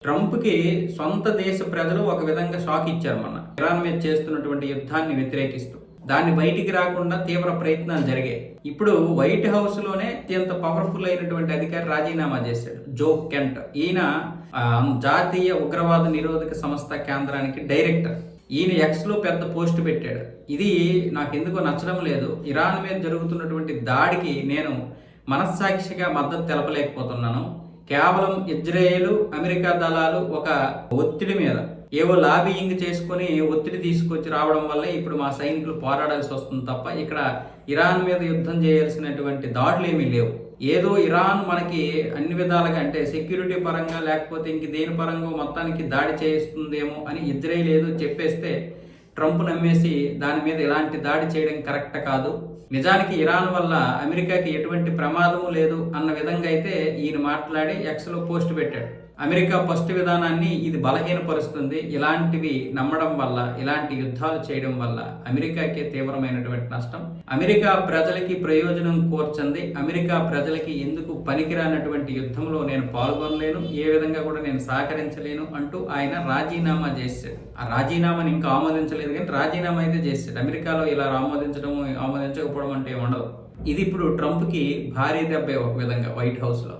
ట్రంప్‌కి సొంత దేశ ప్రజలు ఒక విధంగా షాక్ ఇచ్చారు మొన్న. ఇరాన్ మీద చేస్తున్నటువంటి యుద్ధాన్ని వ్యతిరేకిస్తూ. దాన్ని బయటికి రాకుండా తీవ్ర ప్రయత్నాలు జరిగాయి. ఇప్పుడు వైట్ హౌస్‌లోనే అత్యంత పవర్‌ఫుల్ అయినటువంటి అధికారి రాజీనామా చేశాడు. జో కెంట్. ఈయన జాతీయ ఉగ్రవాద నిరోధక సంస్థ కేంద్రానికి డైరెక్టర్. ఈయన ఎక్స్‌లో పెద్ద పోస్ట్ పెట్టాడు. ఇది నాకెందుకో నచ్చడం లేదు. ఇరాన్ మీద జరుగుతున్నటువంటి దాడికి నేను మనస్సాక్షిగా మద్దతు తెలపలేకపోతున్నాను. కేవలం ఇజ్రాయేలు, అమెరికా దళాలు ఒక ఒత్తిడి మీద ఏవో లాబియింగ్ చేసుకుని ఒత్తిడి తీసుకొచ్చి రావడం వల్ల ఇప్పుడు మా సైనికులు పోరాడాల్సి వస్తుంది తప్ప ఇక్కడ ఇరాన్ మీద యుద్ధం చేయాల్సినటువంటి దాడులు ఏమీ లేవు. ఏదో ఇరాన్ మనకి అన్ని విధాలుగా అంటే సెక్యూరిటీ పరంగా లేకపోతే ఇంక దేని పరంగా మొత్తానికి దాడి చేస్తుందేమో అని ఇజ్రాయేల్ ఏదో చెప్పేస్తే ట్రంప్ నమ్మేసి దాని మీద ఇలాంటి దాడి చేయడం కరెక్ట్ కాదు. నిజానికి ఇరాన్ వల్ల అమెరికాకి ఎటువంటి ప్రమాదము లేదు అన్న విధంగా అయితే ఈయన మాట్లాడి ఎక్స్‌లో పోస్ట్ పెట్టాడు. అమెరికా ఫస్ట్ విధానాన్ని ఇది బలహీనపరుస్తుంది. ఇలాంటివి నమ్మడం వల్ల, ఇలాంటి యుద్ధాలు చేయడం వల్ల అమెరికాకే తీవ్రమైనటువంటి నష్టం. అమెరికా ప్రజలకి ప్రయోజనం కోర్చంది. అమెరికా ప్రజలకి ఎందుకు పనికిరానటువంటి యుద్ధంలో నేను పాల్గొనలేను, ఏ విధంగా కూడా నేను సహకరించలేను అంటూ ఆయన రాజీనామా చేశాడు. ఆ రాజీనామాని ఇంకా ఆమోదించలేదు కానీ రాజీనామా అయితే చేశాడు. అమెరికాలో ఇలా ఆమోదించడం, ఆమోదించకపోవడం అంటే ఉండదు. ఇది ఇప్పుడు ట్రంప్‌కి భారీ దెబ్బే ఒక విధంగా వైట్ హౌస్‌లో.